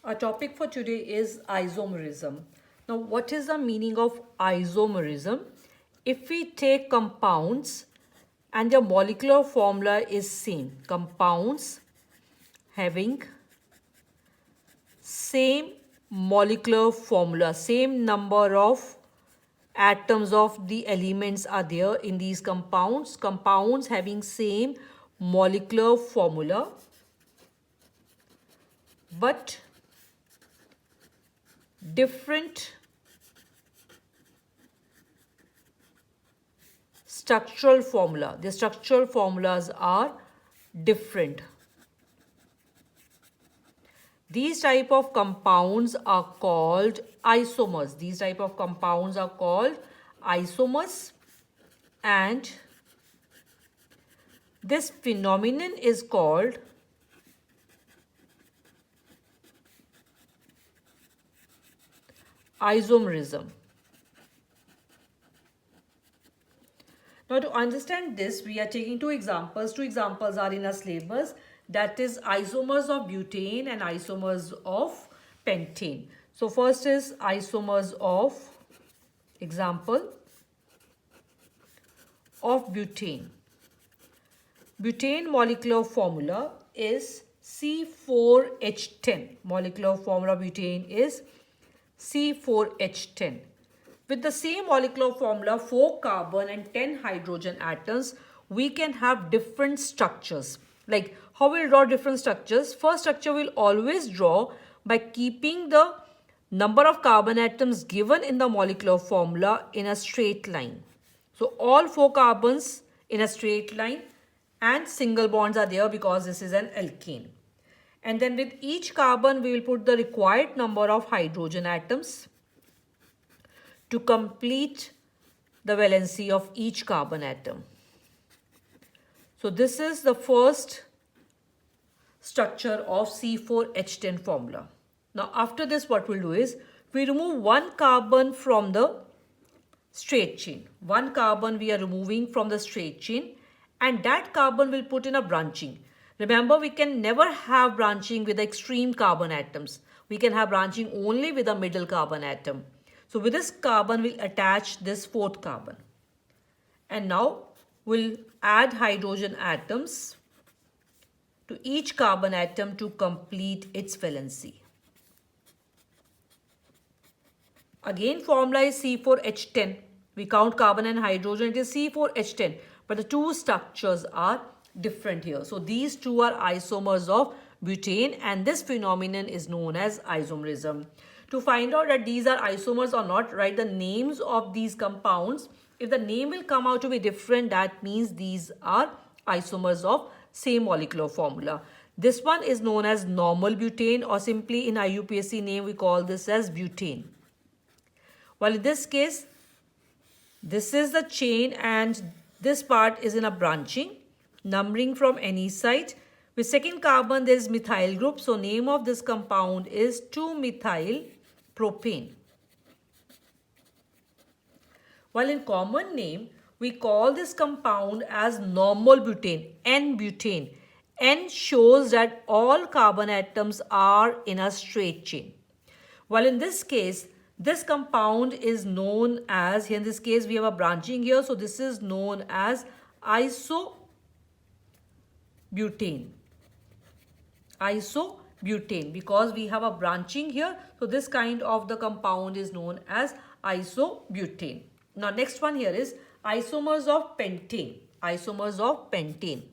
Our topic for today is isomerism. Now, what is the meaning of isomerism? If we take compounds and their molecular formula is same, compounds having same molecular formula, same number of atoms of the elements are there in these compounds having same molecular formula, but different structural formula. The structural formulas are different. These type of compounds are called isomers. These type of compounds are called isomers, and this phenomenon is called isomerism. Now, to understand this, we are taking two examples. Two examples are in our syllabus, that is isomers of butane and isomers of pentane. So, first is isomers of, example, of butane. Butane molecular formula is C4H10. Molecular formula of butane is C4H10. With the same molecular formula, 4 carbon and 10 hydrogen atoms, we can have different structures. Like how we'll draw different structures? First structure we'll always draw by keeping the number of carbon atoms given in the molecular formula in a straight line. So all 4 carbons in a straight line, and single bonds are there because this is an alkane. And then with each carbon we will put the required number of hydrogen atoms to complete the valency of each carbon atom. So this is the first structure of C4H10 formula. Now after this, what we'll do is we remove 1 carbon from the straight chain. 1 carbon we are removing from the straight chain, and that carbon will put in a branching. Remember, we can never have branching with the extreme carbon atoms. We can have branching only with the middle carbon atom. So with this carbon, we'll attach this 4th carbon. And now we'll add hydrogen atoms to each carbon atom to complete its valency. Again, formula is C4H10. We count carbon and hydrogen, it is C4H10. But the two structures are different here. So these two are isomers of butane, and this phenomenon is known as isomerism. To find out that these are isomers or not, write the names of these compounds. If the name will come out to be different, that means these are isomers of same molecular formula. This one is known as normal butane, or simply in IUPAC name we call this as butane. While in this case, this is the chain and this part is in a branching, numbering from any side. With second carbon there is methyl group, so name of this compound is 2-methyl propane. While in common name, we call this compound as normal butane, N-butane. N shows that all carbon atoms are in a straight chain. While in this case, this compound is known as, here in this case we have a branching here, so this is known as isobutane. Isobutane, because we have a branching here, so this kind of the compound is known as isobutane. Now next one here is isomers of pentane. Isomers of pentane.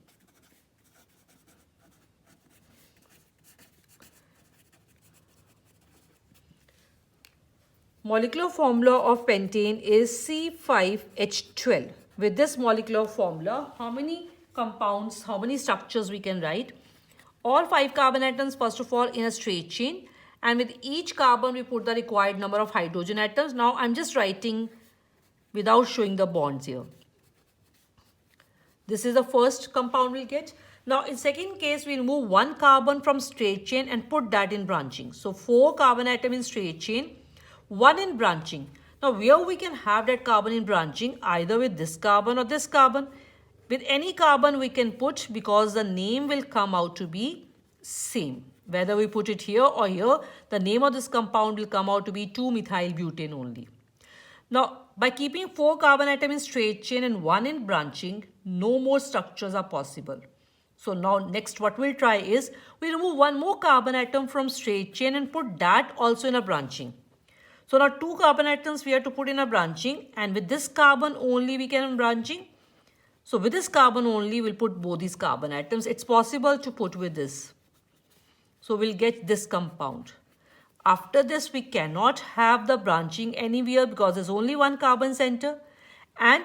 Molecular formula of pentane is C5H12. With this molecular formula, how many compounds, how many structures we can write? All 5 carbon atoms first of all in a straight chain, and with each carbon we put the required number of hydrogen atoms. Now I'm just writing without showing the bonds here. This is the first compound we'll get. Now in second case, we remove 1 carbon from straight chain and put that in branching. So 4 carbon atom in straight chain, 1 in branching. Now where we can have that carbon in branching, either with this carbon or this carbon. With any carbon we can put, because the name will come out to be same. Whether we put it here or here, the name of this compound will come out to be 2-methyl-butane only. Now, by keeping 4 carbon atoms in straight chain and 1 in branching, no more structures are possible. So now next what we'll try is, we remove 1 more carbon atom from straight chain and put that also in a branching. So now 2 carbon atoms we have to put in a branching, and with this carbon only we can branching. So with this carbon only we'll put both these carbon atoms. It's possible to put with this. So we'll get this compound. After this, we cannot have the branching anywhere because there's only 1 carbon center. And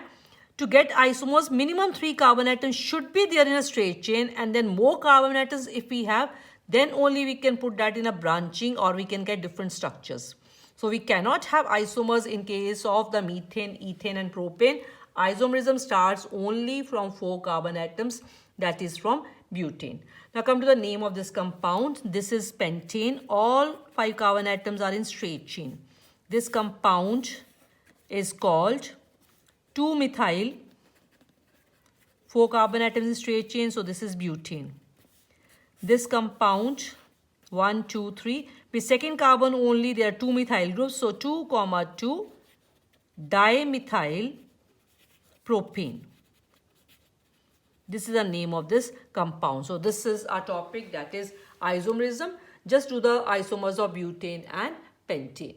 to get isomers, minimum 3 carbon atoms should be there in a straight chain, and then more carbon atoms if we have, then only we can put that in a branching, or we can get different structures. So we cannot have isomers in case of the methane, ethane and propane. Isomerism starts only from 4 carbon atoms, that is from butane. Now come to the name of this compound. This is pentane. All 5 carbon atoms are in straight chain. This compound is called 2-methyl. 4 carbon atoms in straight chain, so this is butane. This compound 1, 2, 3. With second carbon only there are 2 methyl groups, so 2, 2 dimethyl propane. This is the name of this compound. So this is our topic, that is isomerism. Just do the isomers of butane and pentane.